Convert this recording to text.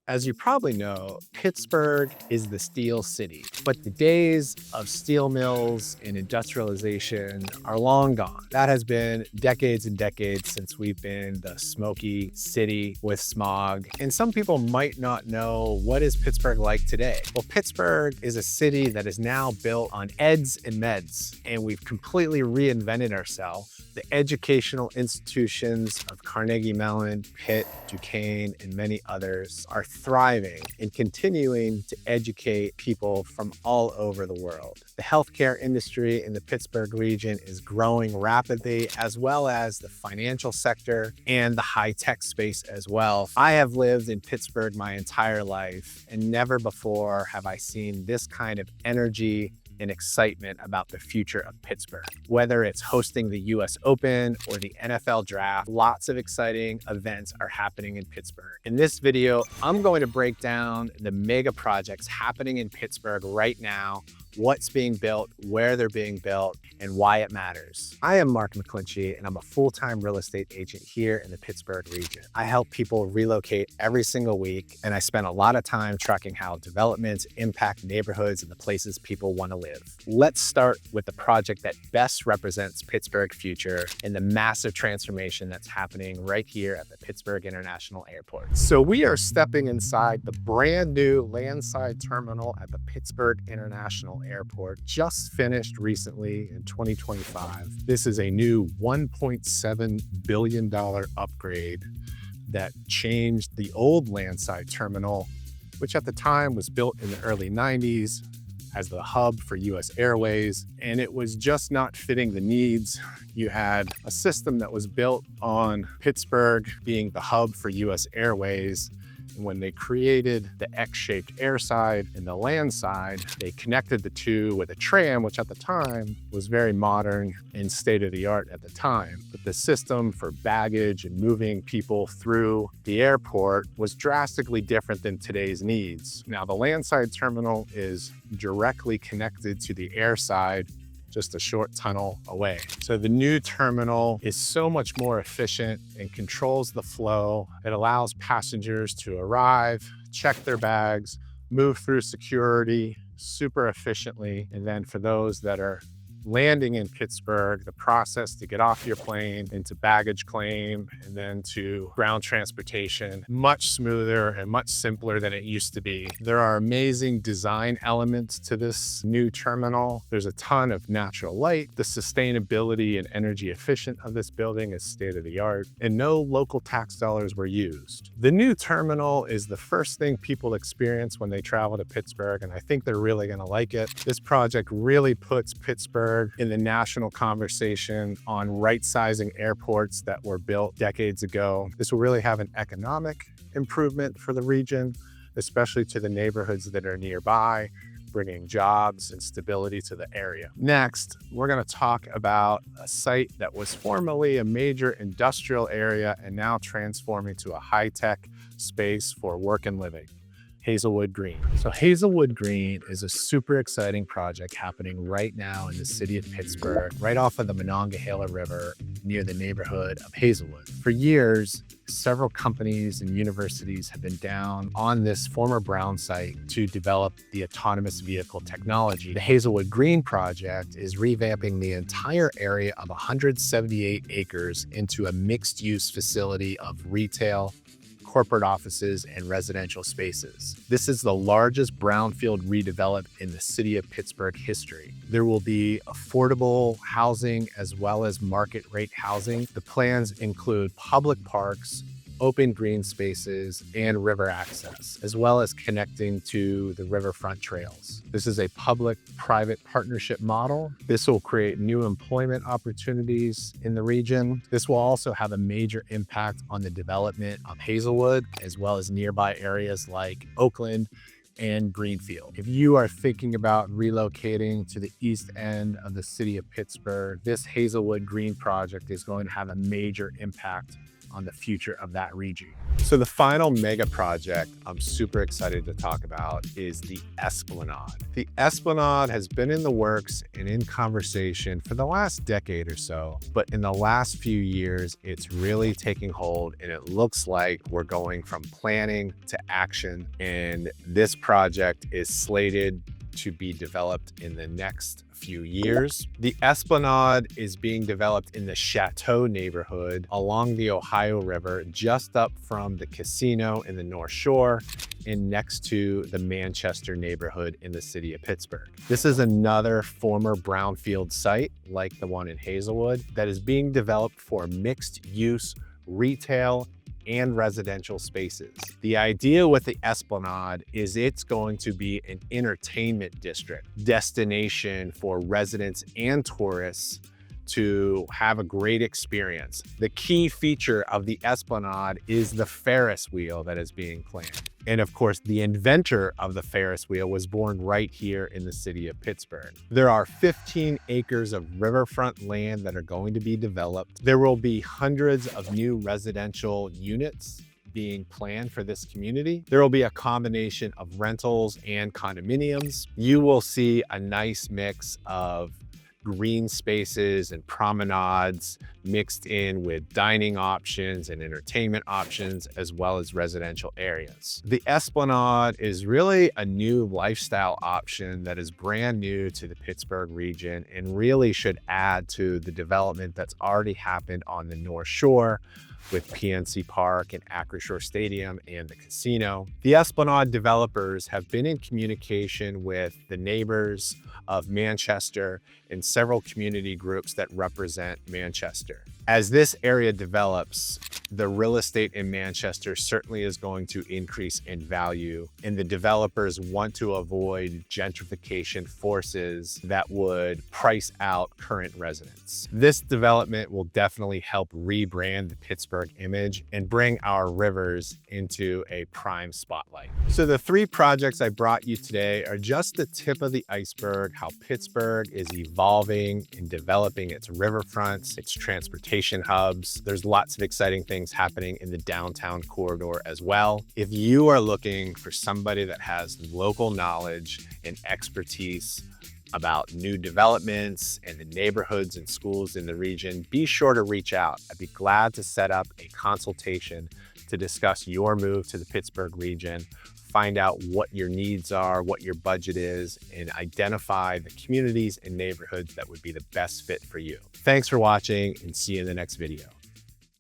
As you probably know, Pittsburgh is the steel city, but the days of steel mills and industrialization are long gone. That has been decades and decades since we've been the smoky city with smog. And some people might not know, what is Pittsburgh like today? Well, Pittsburgh is a city that is now built on eds and meds, and we've completely reinvented ourselves. The educational institutions of Carnegie Mellon, Pitt, Duquesne, and many others are thriving and continuing to educate people from all over the world. The healthcare industry in the Pittsburgh region is growing rapidly, as well as the financial sector and the high-tech space as well. I have lived in Pittsburgh my entire life, and never before have I seen this kind of energy and excitement about the future of Pittsburgh. Whether it's hosting the US Open or the NFL Draft, lots of exciting events are happening in Pittsburgh. In this video, I'm going to break down the mega projects happening in Pittsburgh right now, what's being built, where they're being built, and why it matters. I am Mark McClinchie, and I'm a full-time real estate agent here in the Pittsburgh region. I help people relocate every single week, and I spend a lot of time tracking how developments impact neighborhoods and the places people want to live. Let's start with the project that best represents Pittsburgh's future and the massive transformation that's happening right here at the Pittsburgh International Airport. So we are stepping inside the brand new landside terminal at the Pittsburgh International Airport, just finished recently in 2025. This is a new $1.7 billion upgrade that changed the old landside terminal, which at the time was built in the early 90s as the hub for US Airways, and it was just not fitting the needs. You had a system that was built on Pittsburgh being the hub for US Airways. And when they created the X-shaped airside and the land side, they connected the two with a tram, which at the time was very modern and state-of-the-art at the time. But the system for baggage and moving people through the airport was drastically different than today's needs. Now, the landside terminal is directly connected to the airside, just a short tunnel away. So the new terminal is so much more efficient and controls the flow. It allows passengers to arrive, check their bags, move through security super efficiently. And then for those that are landing in Pittsburgh, the process to get off your plane into baggage claim and then to ground transportation, much smoother and much simpler than it used to be. There are amazing design elements to this new terminal. There's a ton of natural light. The sustainability and energy efficient of this building is state-of-the-art, and no local tax dollars were used. The new terminal is the first thing people experience when they travel to Pittsburgh, and I think they're really gonna like it. This project really puts Pittsburgh in the national conversation on right-sizing airports that were built decades ago. This will really have an economic improvement for the region, especially to the neighborhoods that are nearby, bringing jobs and stability to the area. Next, we're going to talk about a site that was formerly a major industrial area and now transforming to a high-tech space for work and living. Hazelwood Green. So Hazelwood Green is a super exciting project happening right now in the city of Pittsburgh, right off of the Monongahela River near the neighborhood of Hazelwood. For years, several companies and universities have been down on this former Brown site to develop the autonomous vehicle technology. The Hazelwood Green project is revamping the entire area of 178 acres into a mixed-use facility of retail, corporate offices, and residential spaces. This is the largest brownfield redevelopment in the city of Pittsburgh history. There will be affordable housing as well as market rate housing. The plans include public parks, open green spaces, and river access, as well as connecting to the riverfront trails. This is a public-private partnership model. This will create new employment opportunities in the region. This will also have a major impact on the development of Hazelwood, as well as nearby areas like Oakland and Greenfield. If you are thinking about relocating to the east end of the city of Pittsburgh, this Hazelwood Green project is going to have a major impact on the future of that region. So the final mega project I'm super excited to talk about is the Esplanade. The Esplanade has been in the works and in conversation for the last decade or so, but in the last few years, it's really taking hold, and it looks like we're going from planning to action, and this project is slated to be developed in the next few years. The Esplanade is being developed in the Chateau neighborhood along the Ohio River, just up from the casino in the North Shore and next to the Manchester neighborhood in the city of Pittsburgh. This is another former brownfield site, like the one in Hazelwood, that is being developed for mixed use retail and residential spaces. The idea with the Esplanade is it's going to be an entertainment district, destination for residents and tourists to have a great experience. The key feature of the Esplanade is the Ferris wheel that is being planned. And of course, the inventor of the Ferris wheel was born right here in the city of Pittsburgh. There are 15 acres of riverfront land that are going to be developed. There will be hundreds of new residential units being planned for this community. There will be a combination of rentals and condominiums. You will see a nice mix of green spaces and promenades mixed in with dining options and entertainment options, as well as residential areas. The Esplanade is really a new lifestyle option that is brand new to the Pittsburgh region and really should add to the development that's already happened on the North Shore with PNC Park and Acrisure Stadium and the casino. The Esplanade developers have been in communication with the neighbors of Manchester and several community groups that represent Manchester. As this area develops, the real estate in Manchester certainly is going to increase in value, and the developers want to avoid gentrification forces that would price out current residents. This development will definitely help rebrand the Pittsburgh image and bring our rivers into a prime spotlight. So the three projects I brought you today are just the tip of the iceberg, how Pittsburgh is evolving and developing its riverfronts, its transportation hubs. There's lots of exciting things happening in the downtown corridor as well. If you are looking for somebody that has local knowledge and expertise about new developments and the neighborhoods and schools in the region, be sure to reach out. I'd be glad to set up a consultation to discuss your move to the Pittsburgh region, find out what your needs are, what your budget is, and identify the communities and neighborhoods that would be the best fit for you. Thanks for watching, and see you in the next video.